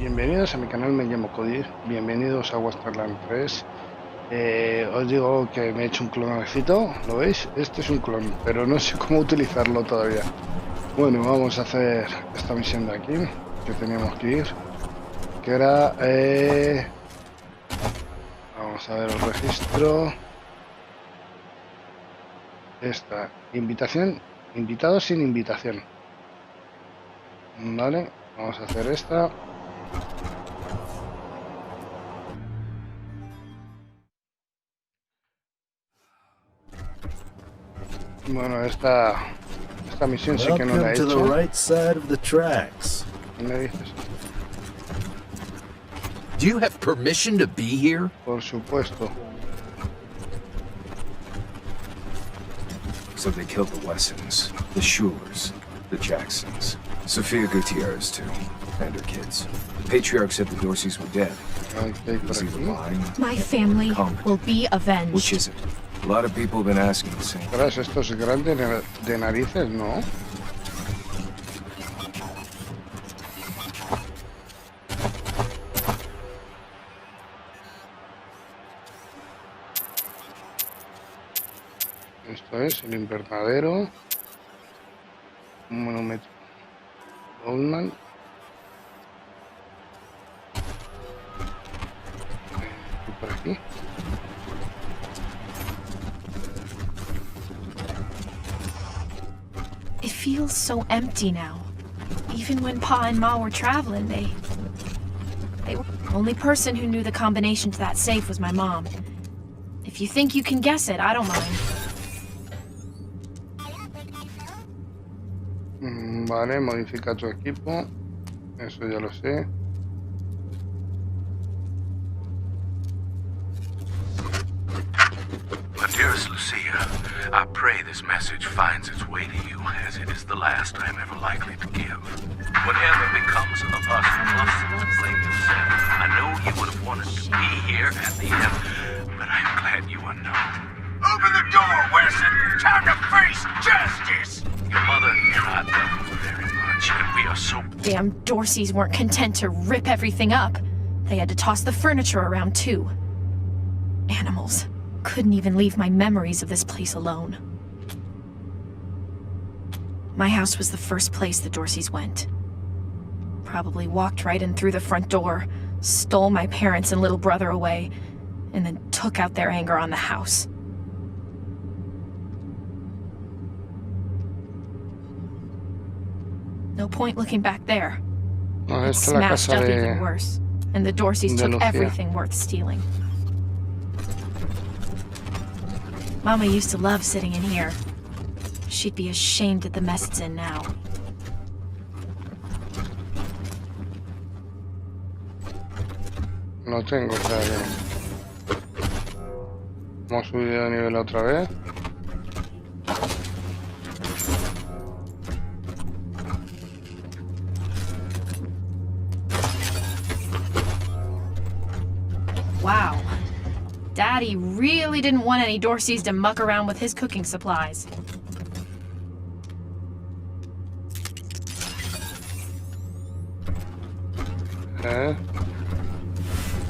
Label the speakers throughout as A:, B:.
A: Bienvenidos a mi canal, me llamo Cody, bienvenidos a Wasteland 3. Os digo que me he hecho un clonecito, ¿lo veis? Este es un clon, pero no sé cómo utilizarlo todavía. Bueno, vamos a hacer esta misión de aquí, que teníamos que ir, que era... vamos a ver el registro. Esta, invitación, invitados sin invitación. Vale, vamos a hacer esta. Bueno, esta misión sí que no la he hecho. ¿Qué me dices?
B: Do you have permission to be here?
A: Por supuesto.
C: So they killed the Wessons, the Schulers, the Jacksons, Sophia Gutierrez too, and her kids. The patriarch said the Dorseys were dead. Is he lying?
D: My family will be avenged.
C: Which is it? A lot of people have been asking the same.
A: Tras, esto es grande de narices, ¿no? Esto es el invernadero. Un monumento. Goldman. Y por aquí.
D: It feels so empty now. Even when Pa and Ma were traveling, they were the only person who knew the combination to that safe was my mom. If you think you can guess it, I don't mind.
A: Vale, modifica tu equipo. Eso ya lo sé.
E: Dearest Lucia, I pray this message finds its way to you, as it is the last I am ever likely to give. Whatever becomes of us must blame yourself. I know you would have wanted to be here at the end, but I am glad you are not. Open the door, Wesson! Time to face justice! Your mother and I love you very much, and we are so...
D: Damn Dorseys weren't content to rip everything up. They had to toss the furniture around too. Animals. Couldn't even leave my memories of this place alone. My house was the first place the Dorseys went. Probably walked right in through the front door, stole my parents and little brother away, and then took out their anger on the house. No point looking back there. It smashed up even worse, and the Dorseys took everything worth stealing. Mama used to love sitting in here. She'd be ashamed at the mess it's in now.
A: No tengo, o sea que... Hemos subido de nivel otra vez.
D: Wow. Daddy really didn't want any Dorseys to muck around with his cooking supplies.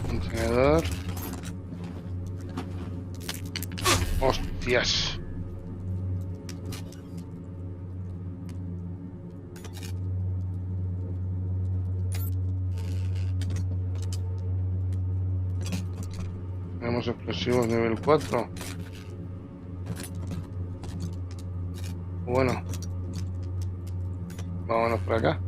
A: Contenedor. Hostias. Tenemos explosivos nivel 4. Bueno, vámonos por acá.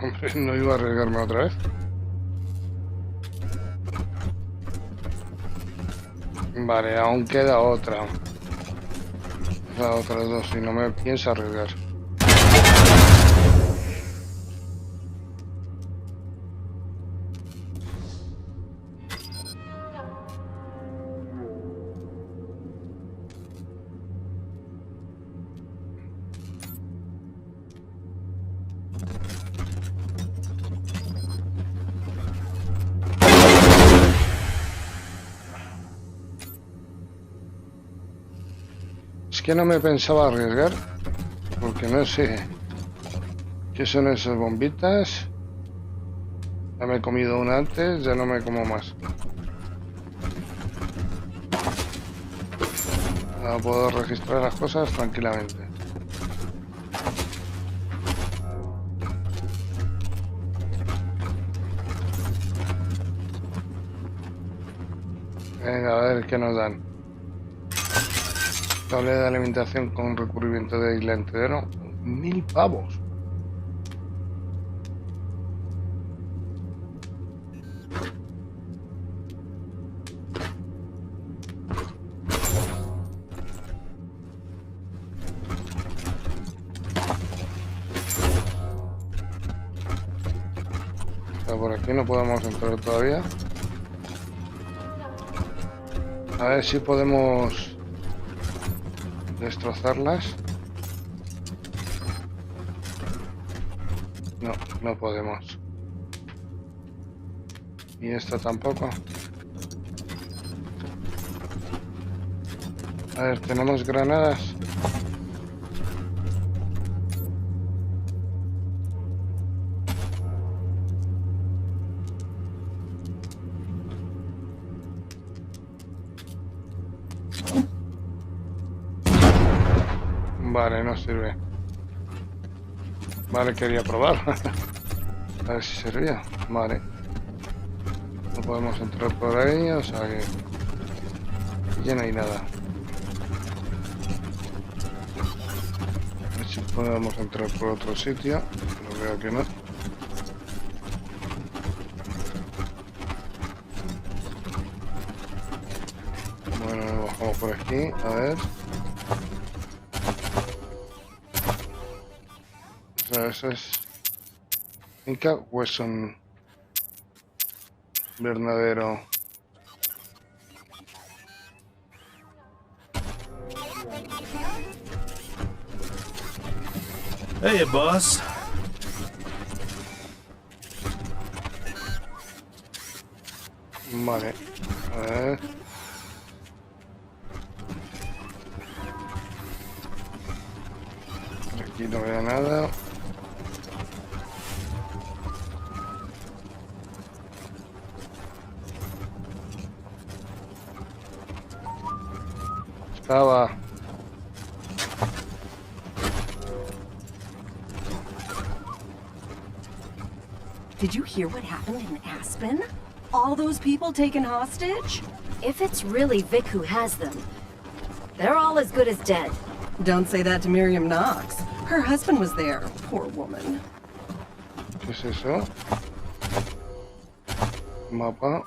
A: Hombre, no iba a arriesgarme otra vez. Vale, aún queda otra. Las otras dos, y no me pienso arriesgar. que no me pensaba arriesgar, porque no sé qué son esas bombitas. Ya me he comido una antes, ya no me como más. Ahora puedo registrar las cosas tranquilamente. Venga, a ver qué nos dan. Cable de alimentación con recubrimiento de isla entero. 1000 pavos. Pero por aquí no podemos entrar todavía. A ver si podemos destrozarlas. No, no podemos. Y esta tampoco. A ver, tenemos granadas. Vale, no sirve. Vale, quería probar. A ver si servía. Vale. No podemos entrar por ahí, o sea que ya no hay nada. A ver si podemos entrar por otro sitio. Pero veo que no. Bueno, bajamos por aquí. A ver. Eso es Inca Wesson verdadero.
F: Hey, boss.
A: Vale, a ver. Aquí no veo nada. Estaba.
G: Did you hear what happened in Aspen? All those people taken hostage?
H: If it's really Vic who has them, they're all as good as dead.
G: Don't say that to Miriam Knox. Her husband was there, poor woman.
A: ¿Qué es eso? Mapa.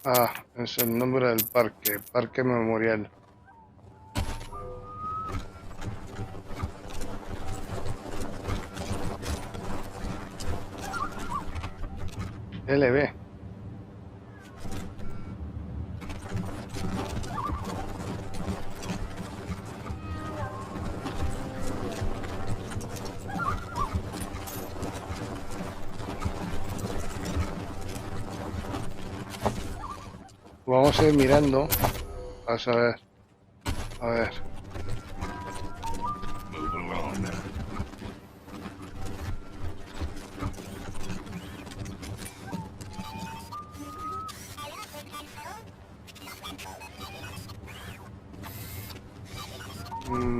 A: Ah, es el nombre del parque, Parque Memorial. LB. Vamos a ir mirando a saber. A ver.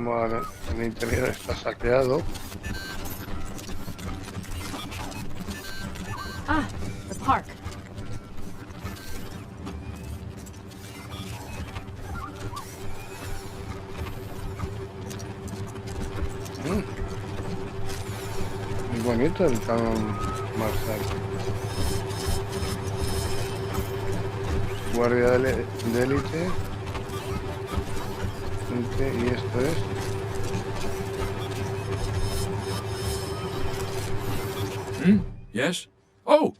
A: Vale, el interior está saqueado.
D: Ah, the park.
A: Muy bonito el canon marcial. Guardia de élite. Y esto es.
B: Yes? Oh,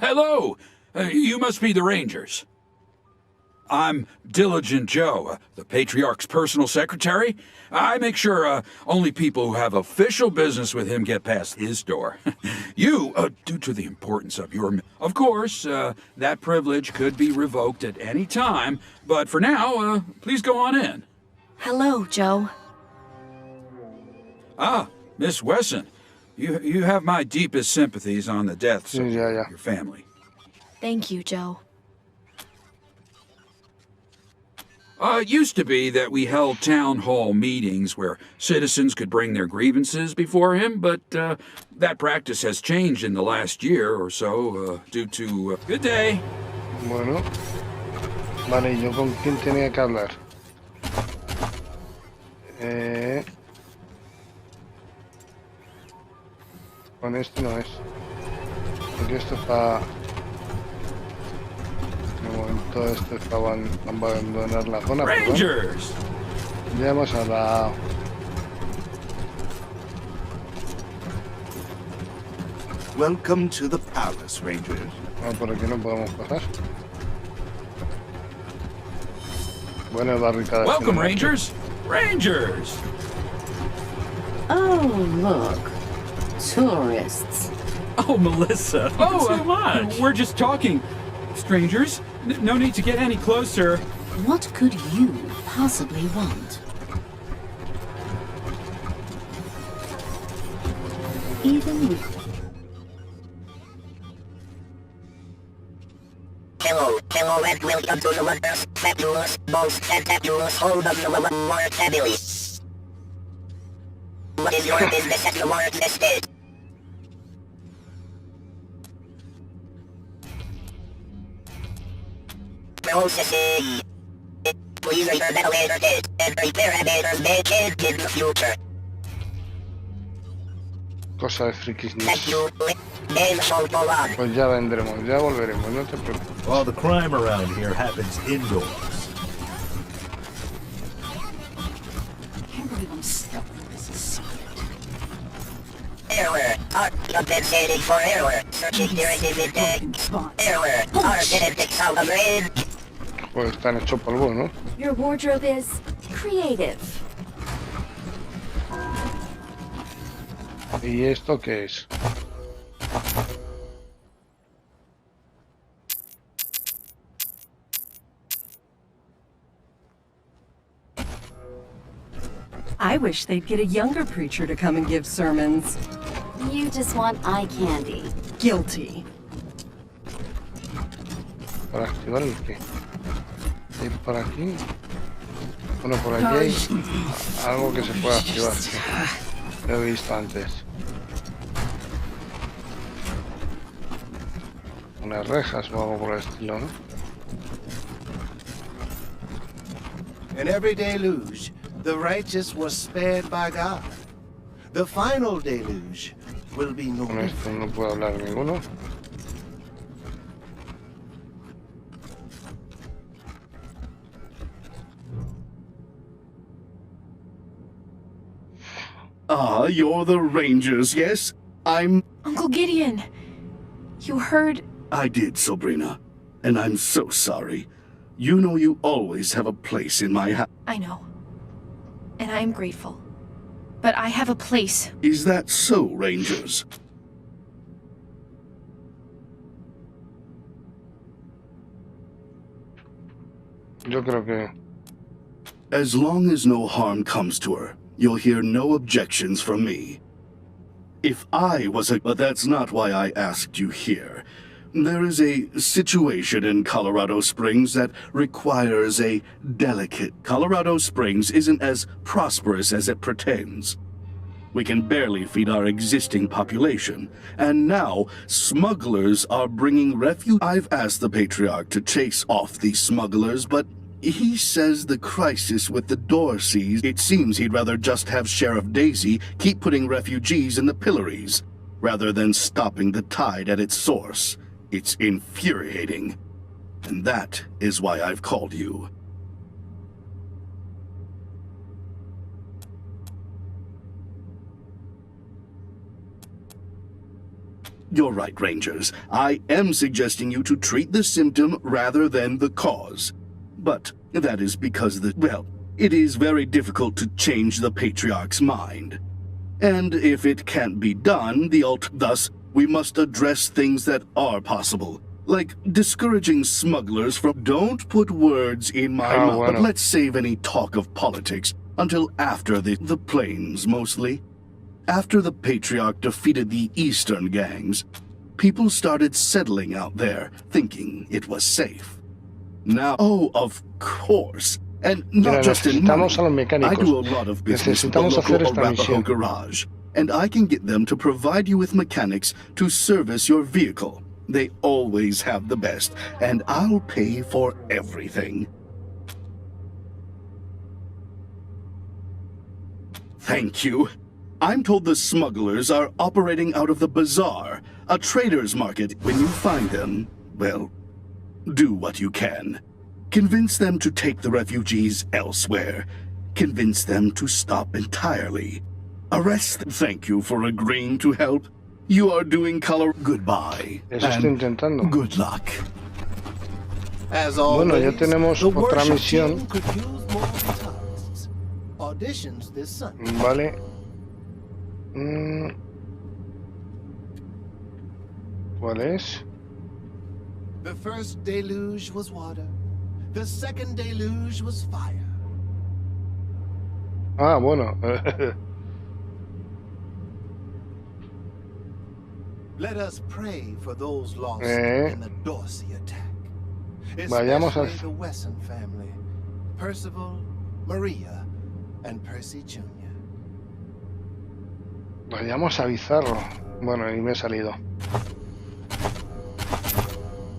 B: hello! You must be the Rangers.
F: I'm Diligent Joe, the Patriarch's personal secretary. I make sure only people who have official business with him get past his door. You, due to the importance of your... Of course, that privilege could be revoked at any time, but for now, please go on in.
D: Hello, Joe.
F: Ah, Miss Wesson, you have my deepest sympathies on the deaths of your family.
D: Thank you, Joe.
F: It used to be that we held town hall meetings where citizens could bring their grievances before him, but that practice has changed in the last year or so due to... Good day.
A: Bueno. Vale, ¿yo con quién tenía que hablar? Con este no es. Porque esto está... De momento esto está abandonar la zona.
F: Rangers.
A: Ya hemos hablado.
E: Welcome to the palace, Rangers.
A: Por aquí no podemos pasar. Buenas barricadas.
F: Welcome, Rangers. Rangers.
I: Oh, look. Tourists.
J: Oh, Melissa.
F: Oh,
J: so much.
F: We're just talking. Strangers, no need to get any closer.
I: What could you possibly want? Even with...
K: Hello, and welcome to the wonders, fabulous, most fantabulous home of the War family. What is your business at the War Estate? Processing. Please enter metal interface and prepare parameters may change in the future.
A: Cosa de frikis news.
K: Thank you. Game show go on.
A: Pues ya vendremos, ya volveremos, no te preocupes.
J: All the crime around here happens indoors.
G: I can't believe I'm stuck with this assignment.
K: Error. Compensating for error. Searching directive index. Error. Architectic sound of rain.
A: Pues están hechos polvo, ¿no?
H: Your wardrobe is creative.
A: ¿Y esto qué es?
G: I wish they'd get a younger preacher to come and give sermons.
H: You just want eye candy.
G: Guilty.
A: Para activar el qué. ¿Y por aquí? Bueno, por aquí hay algo que se puede activar. Lo he visto antes. Unas rejas o algo por el estilo, ¿no?
L: In every deluge, the righteous was spared by God. The final deluge will be no
A: Con esto no puedo hablar ninguno.
M: Ah, you're the Rangers, yes? I'm...
D: Uncle Gideon, you heard...
M: I did, Sabrina. And I'm so sorry. You know you always have a place in my house.
D: I know. And I am grateful. But I have a place.
M: Is that so, Rangers?
A: Yo creo que...
M: As long as no harm comes to her, you'll hear no objections from me. If I was a... But that's not why I asked you here. There is a situation in Colorado Springs that requires a delicate... Colorado Springs isn't as prosperous as it pretends. We can barely feed our existing population, and now smugglers are bringing refuge. I've asked the Patriarch to chase off these smugglers, but he says the crisis with the Dorseys, it seems he'd rather just have Sheriff Daisy keep putting refugees in the pillories, rather than stopping the tide at its source. It's infuriating. And that is why I've called you. You're right, Rangers. I am suggesting you to treat the symptom rather than the cause. But that is because it is very difficult to change the Patriarch's mind. And if it can't be done, thus, we must address things that are possible. Like discouraging smugglers from... Don't put words in my mouth, but let's save any talk of politics until after the plains, mostly. After the Patriarch defeated the Eastern gangs, people started settling out there, thinking it was safe. Now, of course, and not just in money. I do a lot of business with the local Arapaho garage, and I can get them to provide you with mechanics to service your vehicle. They always have the best, and I'll pay for everything. Thank you. I'm told the smugglers are operating out of the bazaar, a trader's market. When you find them, well, do what you can. Convince them to take the refugees elsewhere. Convince them to stop entirely. Arrest them. Thank you for agreeing to help. You are doing color. Goodbye.
A: Eso estoy intentando.
M: Good luck.
L: As always,
A: bueno, ya tenemos otra misión.
L: Auditions this Sunday.
A: Vale. ¿Cuál es?
L: The first deluge was water. The second deluge was fire.
A: Ah, bueno.
L: Let us pray for those lost in the Dorsey attack.
A: Vayamos
L: Especially the Wesson family, Percival, Maria, and Percy Jr.
A: Vayamos a Bizarro. Bueno, y me he salido.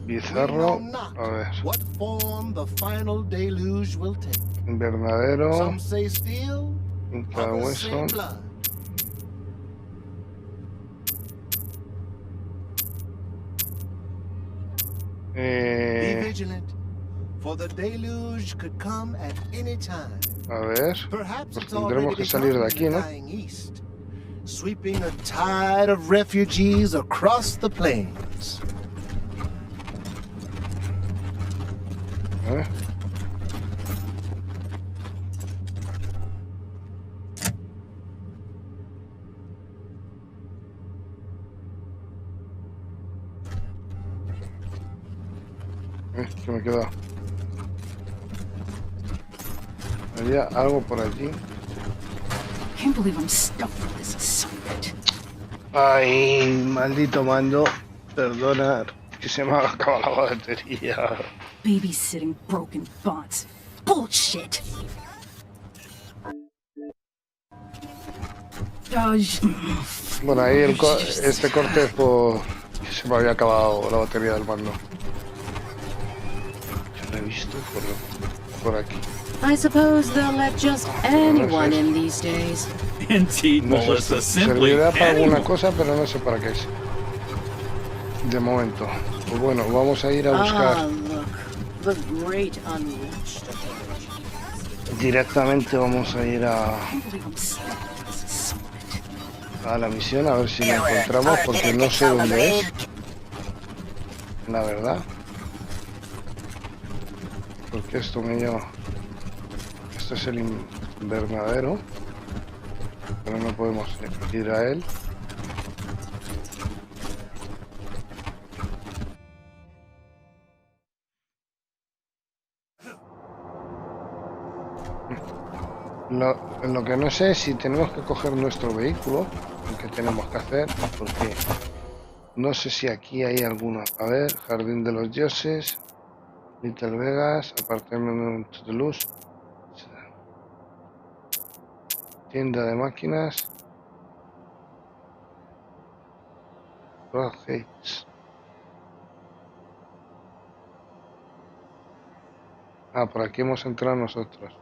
A: Bizarro, a ver.
L: What form the final deluge will take.
A: Invernadero.
L: Some say steel, others say
A: Wesson.
L: blood. Be vigilant, for the deluge could come at any time.
A: A ver,
L: Perhaps
A: pues tendremos que salir de aquí, ¿no?
L: East, sweeping a tide of refugees across the plains.
A: Que me queda. Había algo por allí.
I: Can't believe I'm stuck with this assignment.
A: Ay, maldito mando. Perdona, que se me ha acabado la batería.
I: Babysitting broken bots. Bullshit.
A: Bueno, ahí este corte es por que se me había acabado la batería del mando. Yo lo he visto por aquí.
I: I suppose they'll let just anyone in these days.
J: Indeed,
A: No sé,
J: Melissa, simply
A: servirá para alguna
J: anyone.
A: cosa, pero no sé para qué es. De momento. Pues bueno, vamos a ir a buscar.
I: Look, the great unleashed.
A: Directamente vamos a ir a la misión, a ver si la encontramos, porque no sé dónde es. La verdad. Porque esto esto es el invernadero, pero no podemos ir a él. Lo que no sé es si tenemos que coger nuestro vehículo, lo que tenemos que hacer, porque no sé si aquí hay alguno. A ver, Jardín de los Dioses, Little Vegas, Apartamento de Luz, tienda de máquinas, Gates. Ah, por aquí hemos entrado nosotros.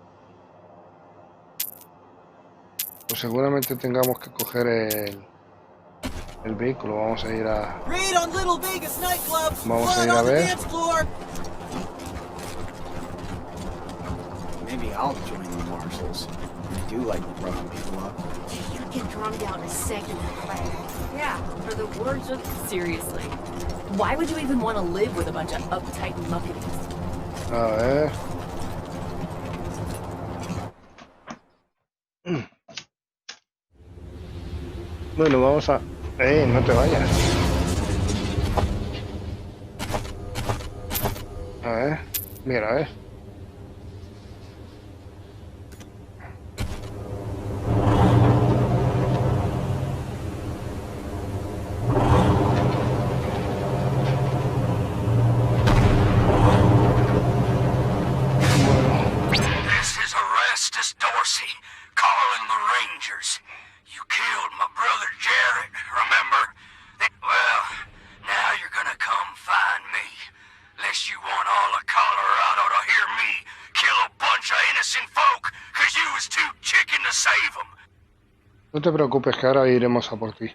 A: Pues seguramente tengamos que coger el vehículo. Vamos a ir a ver.
N: Maybe I'll join the marshals. I do like running people up.
H: You get drummed out a second play. Yeah, for the words of...
G: Seriously. Why would you even want to live with a bunch of uptight muckets?
A: A ver. Bueno, vamos a... no te vayas. A ver, mira, a ver.
E: This is Orestes Dorsey, calling the Rangers. You killed my brother Jared, remember? Well, now you're gonna come find me. Unless you want all of Colorado to hear me kill a bunch of innocent folk, cause you was too chicken to save them.
A: No te preocupes, que ahora iremos a por ti.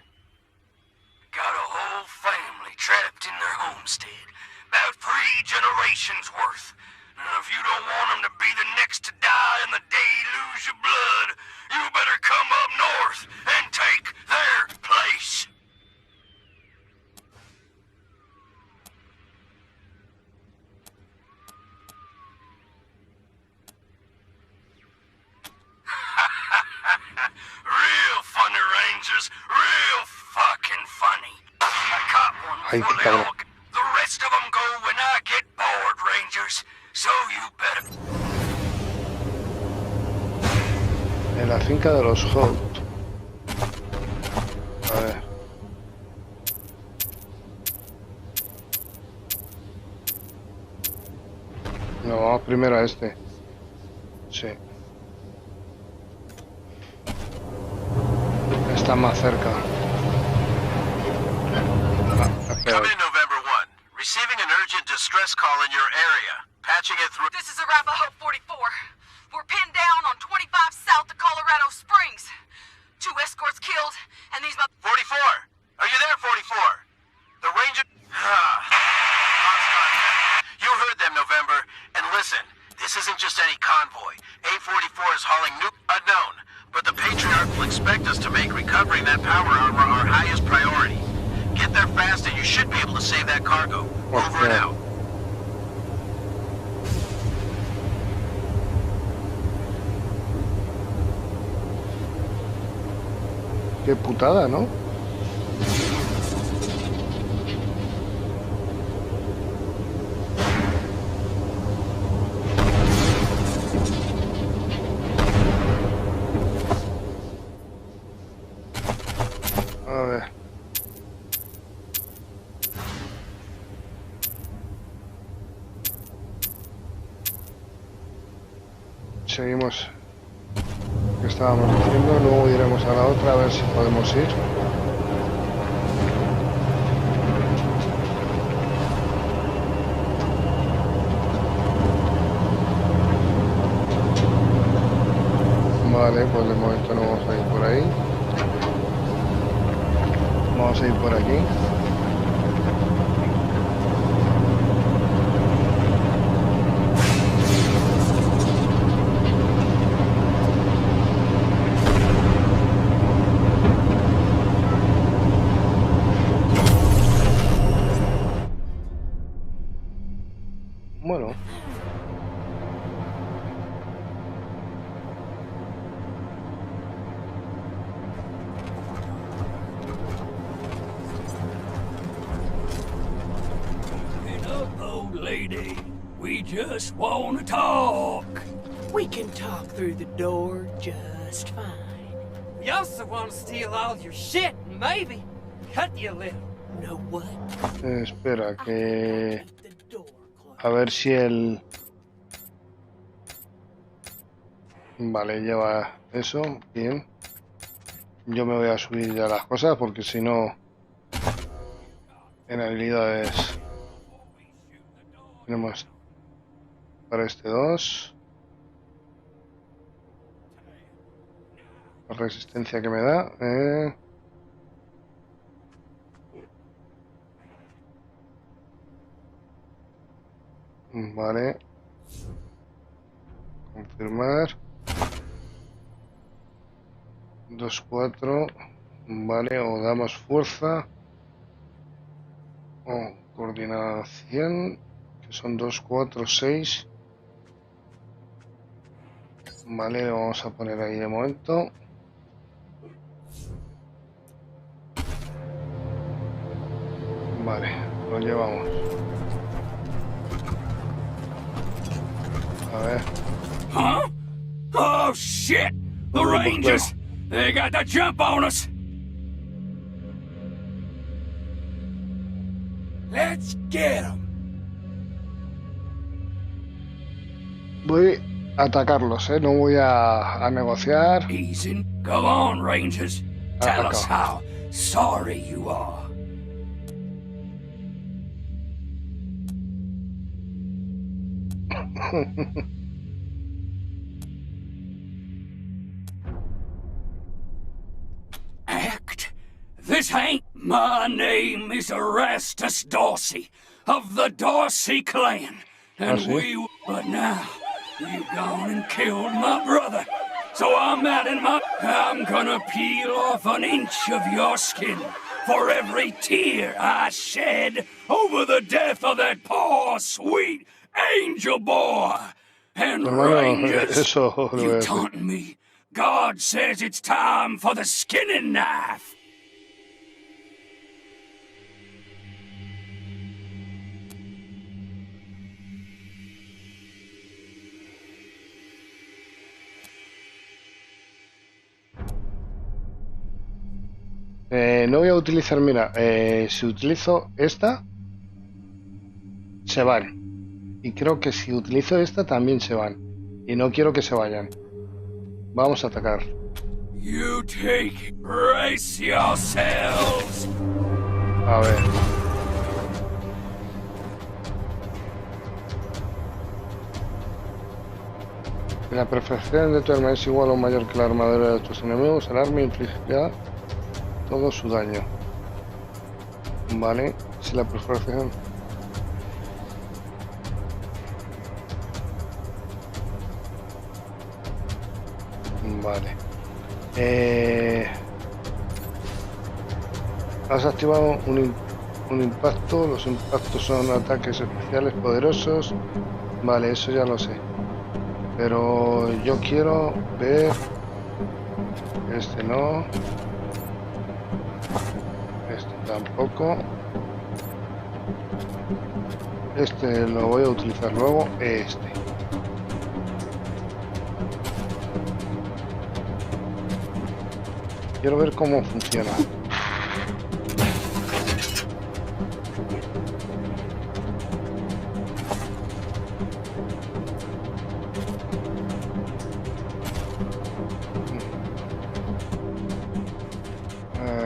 E: Got a whole family trapped in their homestead. About 3 generations worth. And if you don't want them to be the next to die in the deluge of blood, you better come up north and take their place. Real funny, Rangers. Real fucking funny. I caught one
A: Ay,
E: fully
A: cabrón.
E: all. The rest of them go when I get bored, Rangers. So you better...
A: En la finca de los Holt. A ver. No, vamos primero a este. Sí. Está más cerca.
E: Come in November 1. Receiving an urgent distress call in your area. Patching it through...
O: This is Arapahoe 44. We're pinned down on 25 south of Colorado Springs. 2 escorts killed, and these...
E: 44! Are you there, 44? The Ranger... You heard them, November. And listen, this isn't just any convoy. A44 is hauling new... Unknown. But the Patriarch will expect us to make recovering that power armor our highest priority. Get there fast and you should be able to save that cargo. Over and out.
A: Qué putada, ¿no? A ver. Seguimos. Que estábamos haciendo, luego iremos a la otra a ver si podemos ir. Vale, pues de momento no vamos a ir por ahí. Vamos a ir por aquí. Bueno.
P: Get up, old lady. We just want to talk.
Q: We can talk through the door just fine.
R: We also want to steal all your shit and maybe cut you a little.
Q: Know what?
A: Espera, que... A ver si el... Vale, lleva eso, bien. Yo me voy a subir ya las cosas porque si no... En habilidades... Tenemos... Para este 2. La resistencia que me da. Vale. Confirmar. 2-4. Vale, o damos fuerza. O coordinación. Que son 2-4-6. Vale, lo vamos a poner ahí de momento. Vale, lo llevamos. A ver.
P: Huh? Oh shit! The Rangers! They got the jump on us! Let's get them!
A: Voy a atacarlos, no voy a negociar.
P: Easy. Go on, Rangers. Tell us how sorry you are. Act? This ain't... My name is Erastus Dorsey, of the Dorsey clan. And we... But now, you've gone and killed my brother. So I'm adding my... I'm gonna peel off an inch of your skin for every tear I shed over the death of that poor, sweet angel boy. And Rangers, you taunting me. God says it's time for the skinning knife.
A: No voy a utilizar, mira, si utilizo esta, se van. Y creo que si utilizo esta, también se van. Y no quiero que se vayan. Vamos a atacar.
P: You take, brace yourselves.
A: A ver. La perfección de tu arma es igual o mayor que la armadura de tus enemigos. El arma infligirá todo su daño. Vale, si la perfección... Vale. Has activado un impacto. Los impactos son ataques especiales poderosos. Vale, eso ya lo sé. Pero yo quiero ver... Este no. Este tampoco. Este lo voy a utilizar luego. Este. Quiero ver cómo funciona.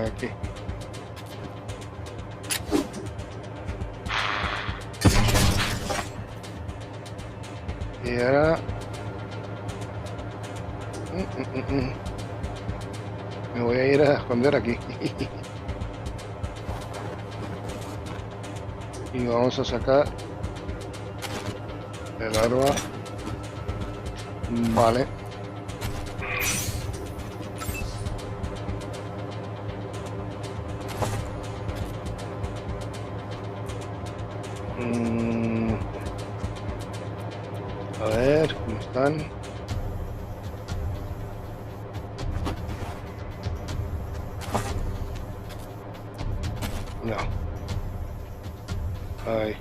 A: Aquí. Y ahora... Me voy a ir a esconder aquí. Y vamos a sacar el arma. Vale. A ver, ¿cómo están? No. Ahí.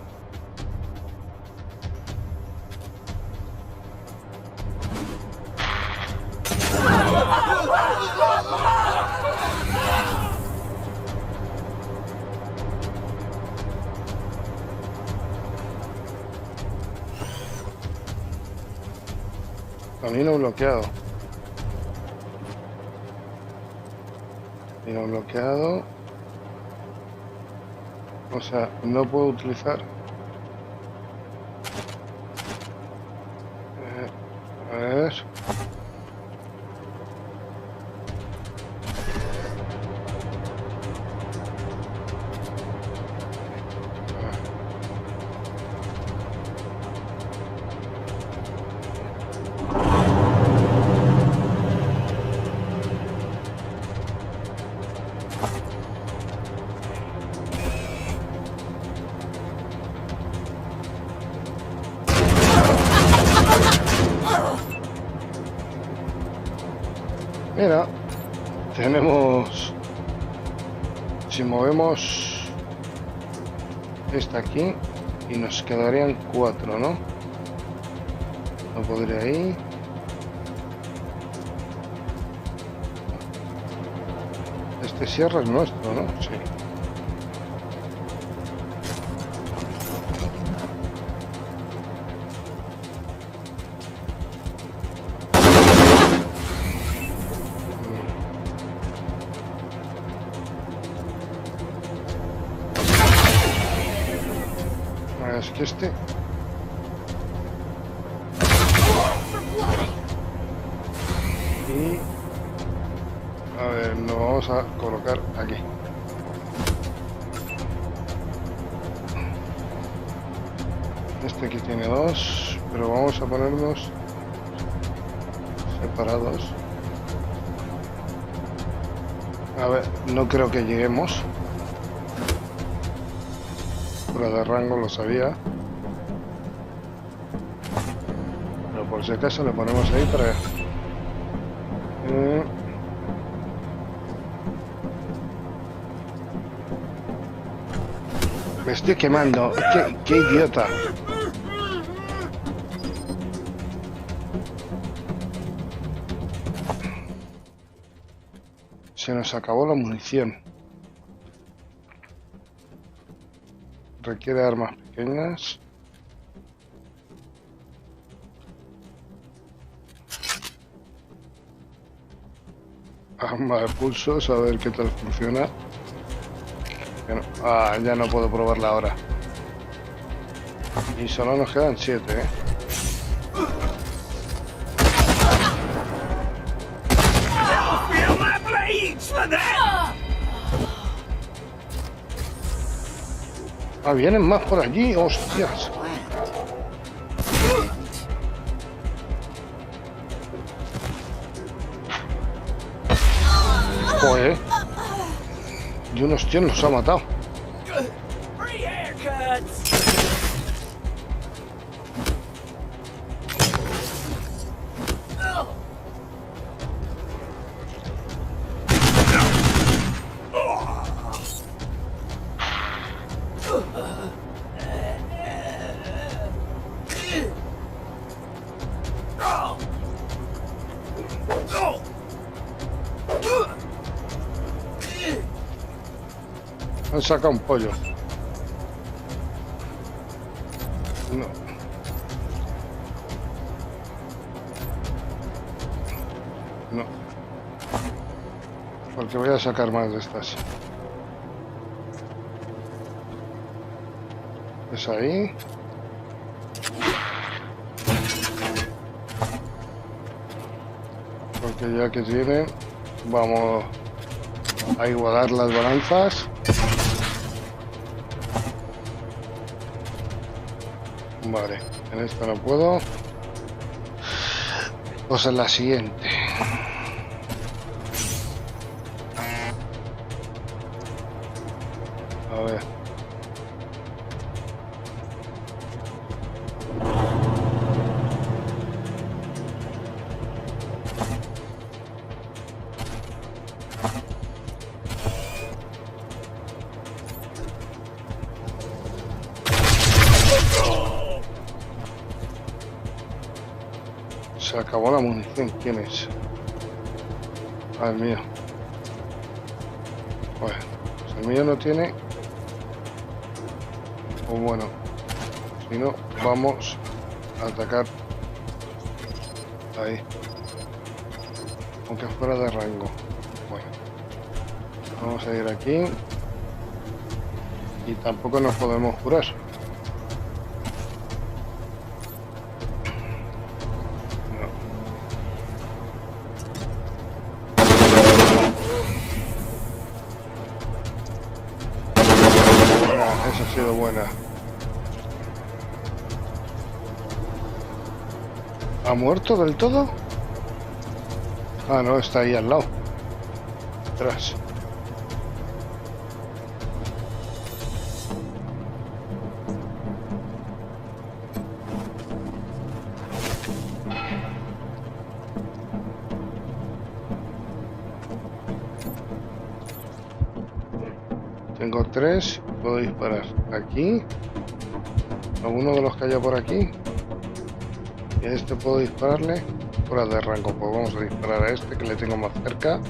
A: Camino bloqueado. Camino bloqueado. O sea, no puedo utilizar. A ver. Mira, tenemos, si movemos esta aquí y nos quedarían 4, ¿no? No podría ir. Este cierre es nuestro, ¿no? Sí. Es que este... Y... a ver, nos vamos a colocar aquí. Este aquí tiene 2, pero vamos a ponernos separados. A ver, no creo que lleguemos. Fuera de rango, lo sabía. Pero por si acaso le ponemos ahí para... Me estoy quemando. ¡Qué idiota! Se nos acabó la munición. Requiere armas pequeñas. Arma de pulsos, a ver qué tal funciona. Ya no puedo probarla ahora. Y solo nos quedan 7, ¿eh? Ah, vienen más por allí, hostias. Joder. Y unos tíos nos ha matado. Han sacado un pollo. No. No. Porque voy a sacar más de estas. Es ahí. Porque ya que tienen, vamos a igualar las balanzas. Vale, en esta no puedo. Pues en la siguiente. A ver. Se acabó la munición. ¿Quién es? Ah, el mío. Bueno, pues el mío no tiene. O bueno, si no, vamos a atacar ahí. Aunque fuera de rango. Bueno, vamos a ir aquí. Y tampoco nos podemos curar. Esa ha sido buena. ¿Ha muerto del todo? Ah, no, está ahí al lado. Atrás. Tengo 3. Puedo disparar aquí. Alguno de los que haya por aquí. Y a este puedo dispararle fuera de rango. Pues vamos a disparar a este que le tengo más cerca.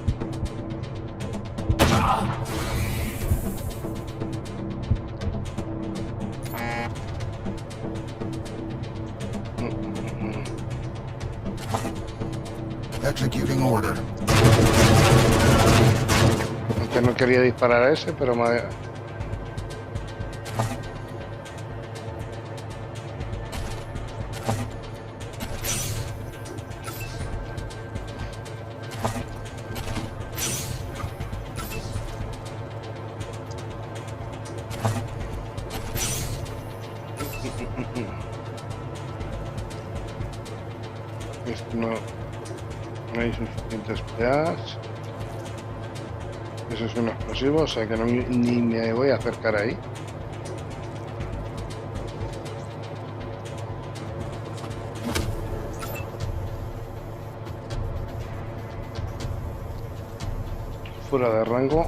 S: Executing order.
A: Aunque no quería disparar a ese, pero me... Esto no hay suficientes PAs. Eso es un explosivo, o sea que no, ni me voy a acercar ahí. Fuera de rango.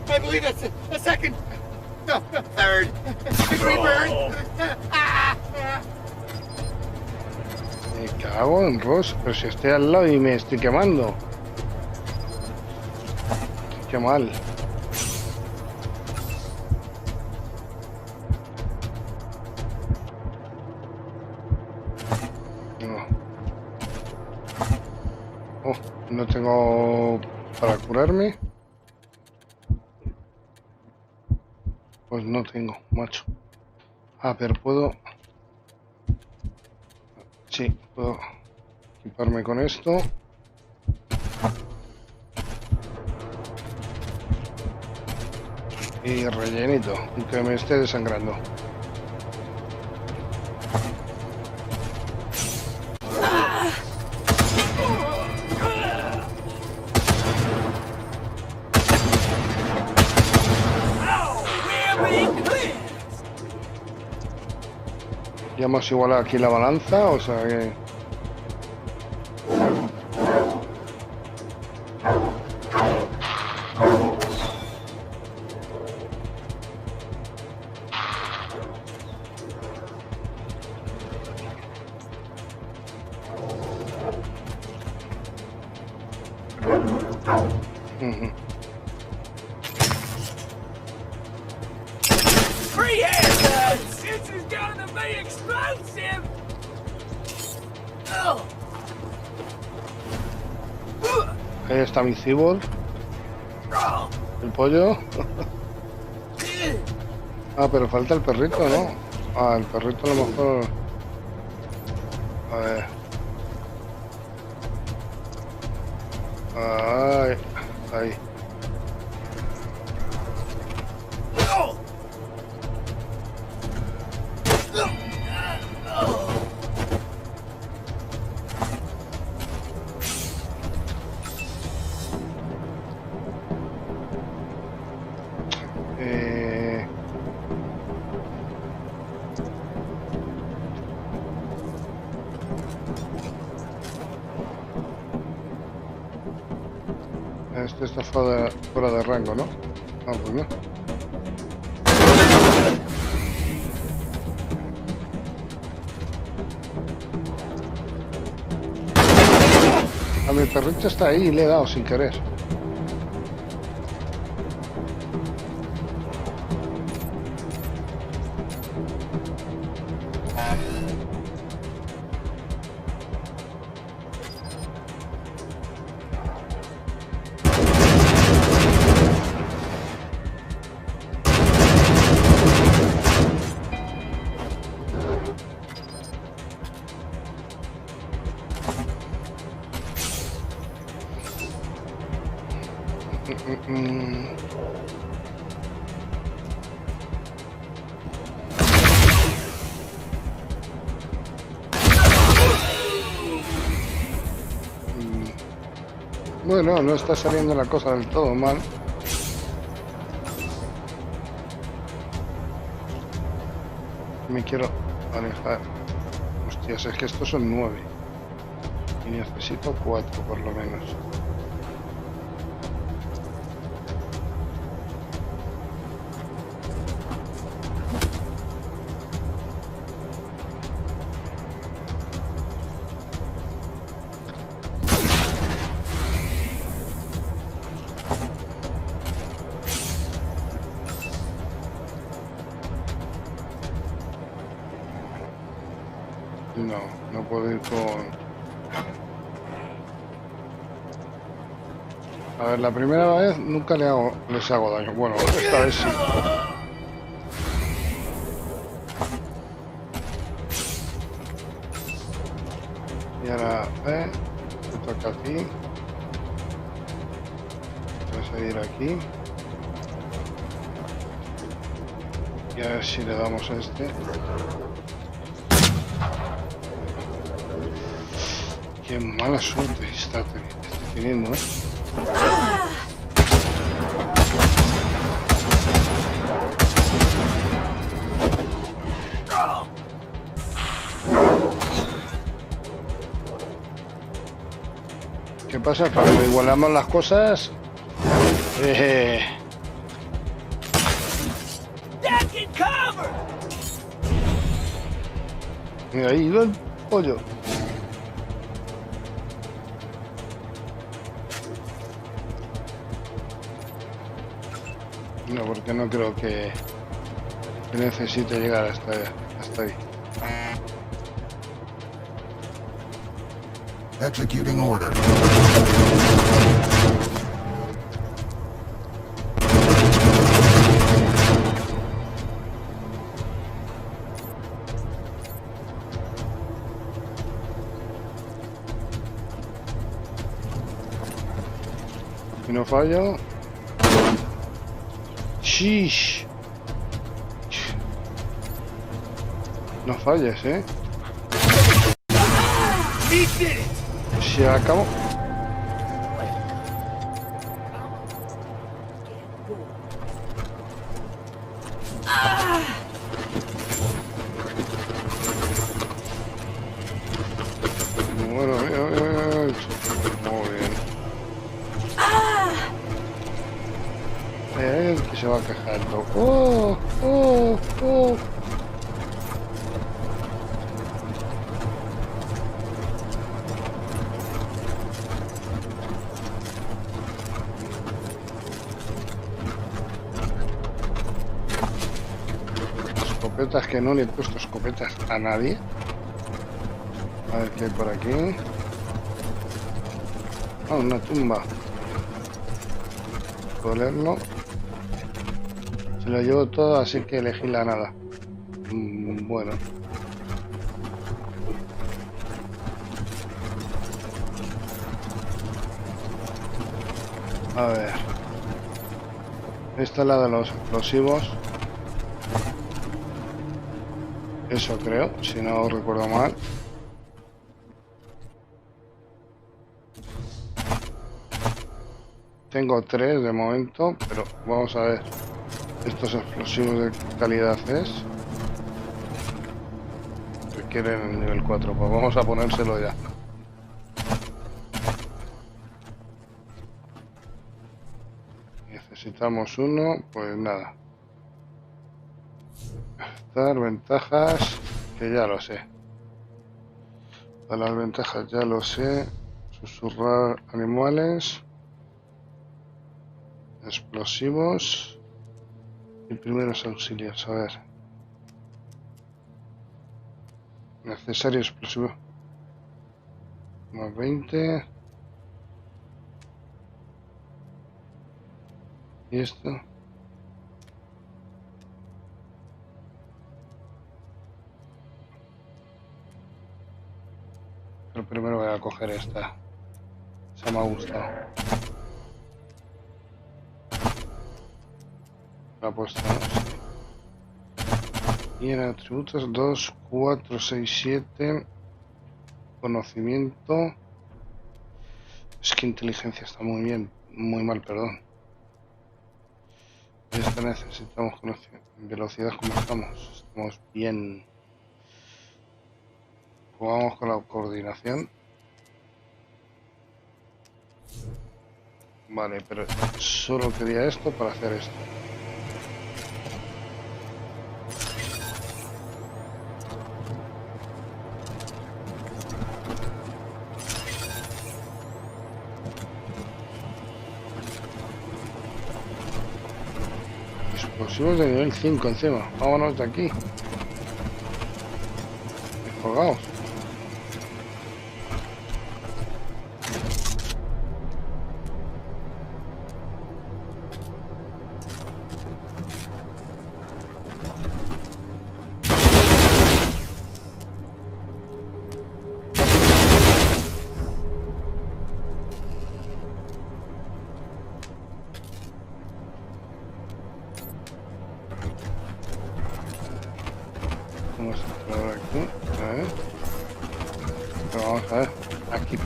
L: I believe that's a second. No, a third. Degree burn.
A: Me cago en Ross, pero si estoy al lado y me estoy quemando. Qué mal. No. Oh, no tengo para curarme. Pues no tengo, macho. Ah, pero puedo... Sí, puedo equiparme con esto. Y rellenito, aunque me esté desangrando. Ya hemos igualado aquí la balanza, o sea que...
R: Free haircuts! This is gonna be explosive! Oh.
A: Ahí está mi cyborg. El pollo. Ah, pero falta el perrito, ¿no? Ah, el perrito a lo mejor... A ver. Ay, ahí. Este está fuera de rango, ¿no? Ah, pues no. A mi perrito está ahí y le he dado sin querer. Bueno, no está saliendo la cosa del todo mal. Me quiero alejar. Hostias, es que estos son 9. Y necesito 4 por lo menos. no puedo ir con... A ver, la primera vez nunca les hago daño. Bueno, esta vez sí. Y ahora, me toca aquí. Voy a seguir aquí. Y a ver si le damos a este. Qué mala suerte está teniendo, ¿eh? ¿Qué pasa? Cuando igualamos las cosas... Mira, ahí va el pollo. No, porque no creo que necesite llegar hasta ahí.
S: Executing order.
A: Si no fallo... ¡Shish! No falles, ¿eh? Se acabó. Bueno, muy bien. Que se va quejando. ¡Oh! ¡Oh! ¡Oh! Escopetas, que no le he puesto escopetas a nadie. A ver qué hay por aquí. Ah, una tumba. Puedo leerlo. Se lo llevo todo, así que elegí la nada. Bueno. A ver. Esta es la de los explosivos. Eso creo, si no recuerdo mal. Tengo 3 de momento, pero vamos a ver estos explosivos de qué calidad es. Requieren el nivel 4, pues vamos a ponérselo ya. Necesitamos uno, pues nada. Estar ventajas, que ya lo sé. A las ventajas ya lo sé. Susurrar animales. Explosivos y primeros auxilios. A ver, necesario explosivo más 20 y esto. Pero primero voy a coger esta. Esa me ha gustado. La he puesto, ¿no? Sí. Y en atributos 2, 4, 6, 7. Conocimiento. Es que inteligencia está muy bien. Muy mal, perdón. Esta necesitamos conocimiento. Velocidad, como estamos. Estamos bien. Jugamos con la coordinación. Vale, pero solo quería esto para hacer esto. Explosivos de nivel 5 encima. Vámonos de aquí. Colgados.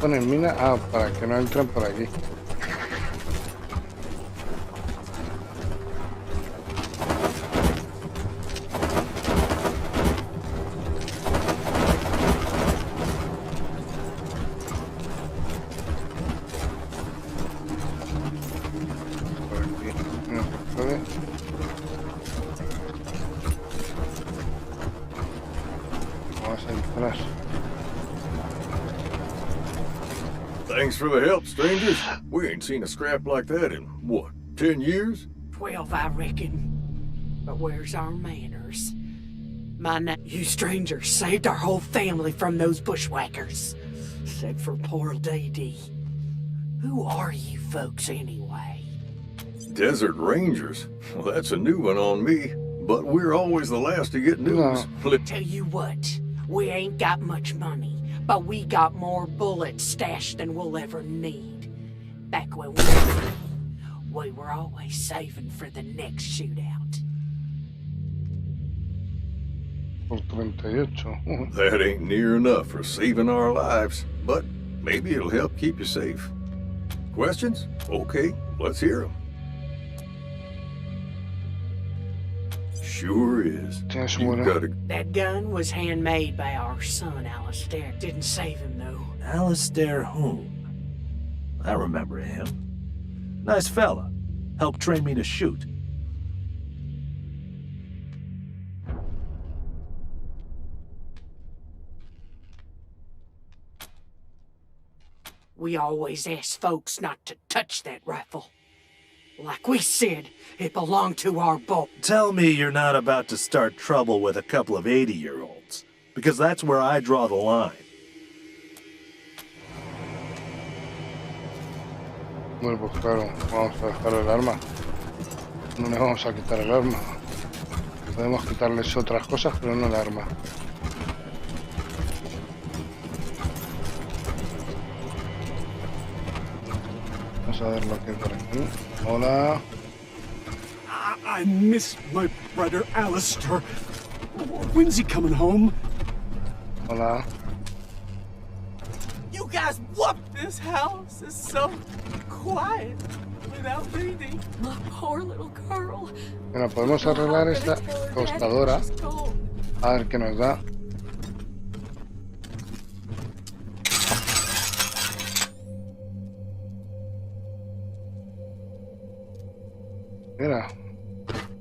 A: ponen mina? Ah, para que no entren por aquí.
T: Thanks for the help, strangers. We ain't seen a scrap like that in, what, 10 years?
Q: 12, I reckon. But where's our manners? You strangers saved our whole family from those bushwhackers. Except for poor Dee. Who are you folks anyway?
T: Desert Rangers? Well, that's a new one on me. But we're always the last to get news.
Q: Tell you what, we ain't got much money. But we got more bullets stashed than we'll ever need. Back when we were always saving for the next shootout.
T: That ain't near enough for saving our lives, but maybe it'll help keep you safe. Questions? Okay, let's hear them. Sure is.
Q: That gun was handmade by our son, Alistair. Didn't save him, though.
J: Alistair whom? I remember him. Nice fella. Helped train me to shoot.
Q: We always ask folks not to touch that rifle. Like we said, it belonged to our boy.
J: Tell me you're not about to start trouble with a couple of 80-year-olds, because that's where I draw the line.
A: Bueno, pues claro, vamos a dejar el arma. No le vamos a quitar el arma. Podemos quitarles otras cosas, pero no el arma. Vamos a ver lo que hay por aquí. Hola.
U: I miss my brother Alistair. When's he coming home?
A: Hola.
R: You guys whooped this house. It's so quiet without Dee.
D: My poor little girl.
A: Bueno, podemos arreglar esta tostadora. A ver qué nos da. Mira,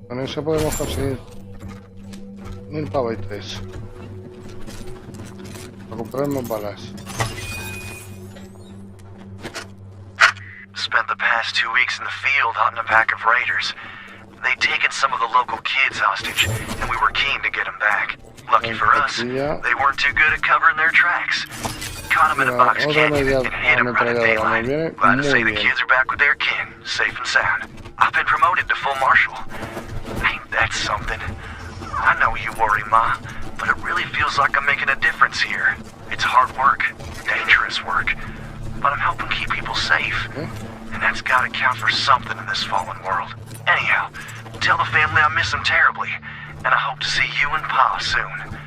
A: con eso podemos conseguir 1000 pavetes para comprarnos balas.
V: Spent the past 2 weeks in the field hunting a pack of raiders. They'd taken some of the local kids hostage, and we were keen to get them back. Lucky for us, they weren't too good at covering their tracks. Caught them in a box canyon and hit them right at daylight. Glad to say the kids are back with their kin, safe and sound. I've been promoted to full marshal. Ain't that something? I know you worry, Ma, but it really feels like I'm making a difference here. It's hard work, dangerous work, but I'm helping keep people safe. And that's gotta count for something in this fallen world. Anyhow, tell the family I miss them terribly, and I hope to see you and Pa soon.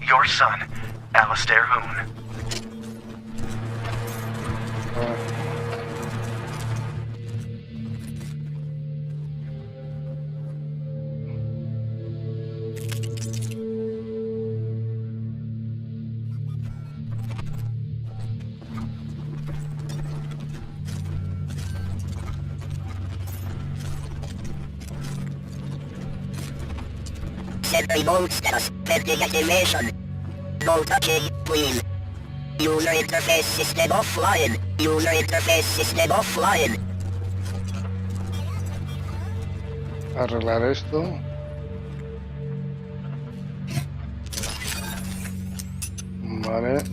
V: Your son, Alistair Hoon.
K: Every monsters, pending activation. No touching, Queen. User interface system offline. User interface system offline.
A: Arreglar esto. Vale.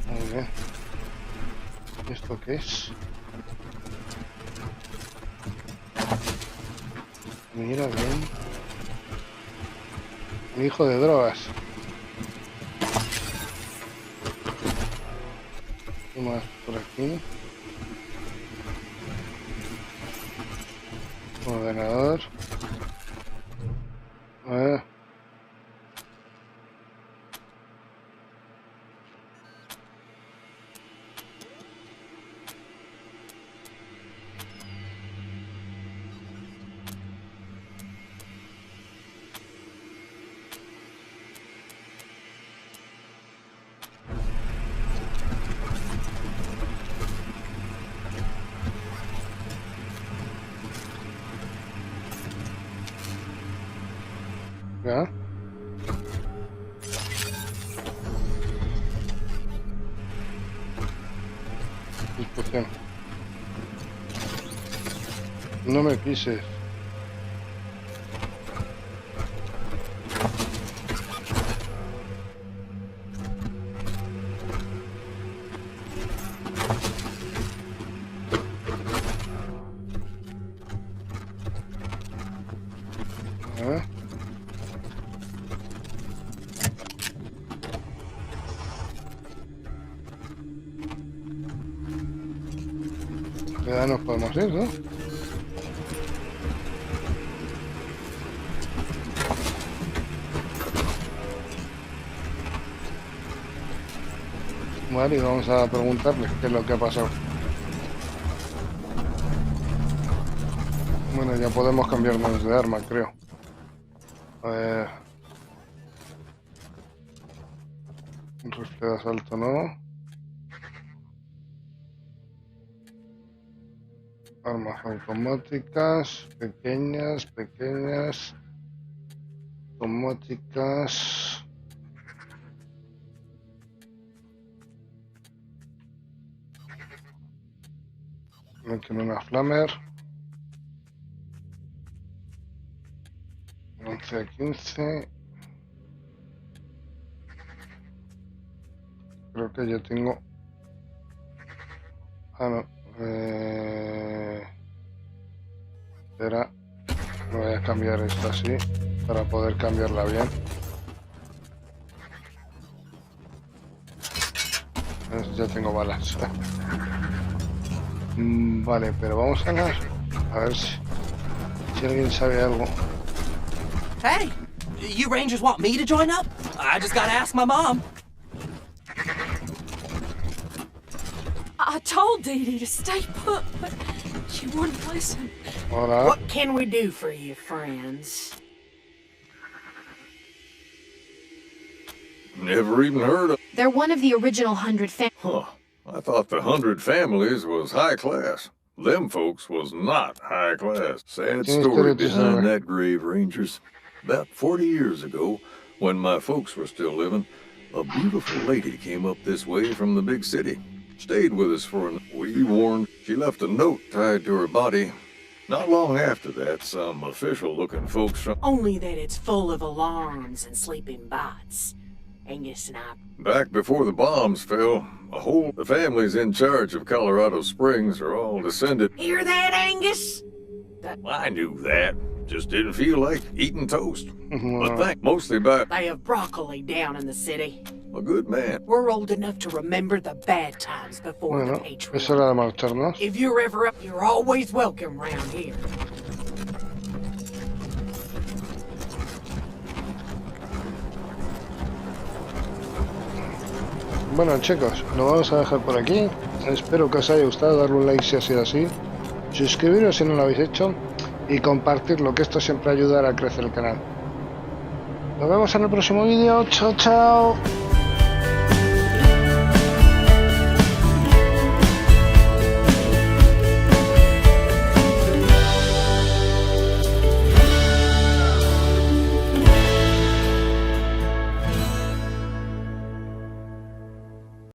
A: Muy bien. ¿Esto qué es? Mira bien. Un hijo de drogas. ¿Qué más por aquí? Ordenador. A ver. Inspección. No me pises. Ya nos podemos ir, ¿no? Vale, y vamos a preguntarle qué es lo que ha pasado. Bueno, ya podemos cambiarnos de arma, creo. A ver. Un rifle de asalto, ¿no? Armas automáticas, pequeñas, automáticas. Me quiero una flamer. 11 a 15. Creo que yo tengo... Ah, no. Espera. Me voy a cambiar esta así para poder cambiarla bien. Ya tengo balas. Vale, pero vamos a ver si alguien sabe algo.
B: Hey, you Rangers want me to join up? I just gotta ask my mom.
D: I told Dee Dee to stay put, but she wouldn't listen.
A: Hola.
Q: What can we do for you, friends?
T: Never even heard of...
D: They're one of the original 100 families.
T: Huh. I thought the 100 families was high class. Them folks was not high class. Sad story behind that grave, Rangers. About 40 years ago, when my folks were still living, a beautiful lady came up this way from the big city. Stayed with us for we warned. She left a note tied to her body. Not long after that, some official-looking folks from...
Q: Only that it's full of alarms and sleeping bots. Angus and I...
T: Back before the bombs fell, the families in charge of Colorado Springs are all descended...
Q: Hear that, Angus?
T: I knew that. Just didn't feel like eating toast. But mostly by...
Q: They have broccoli down in the city.
T: A good man.
Q: We're old enough to remember the bad times before the Patriots.
A: Es hora de marcharnos.
Q: If you're ever up, you're always welcome round here.
A: Bueno, chicos, lo vamos a dejar por aquí. Espero que os haya gustado, darle un like si ha sido así, suscribiros si no lo habéis hecho y compartirlo, que esto siempre ayudará a crecer el canal. Nos vemos en el próximo vídeo. Chao, chao.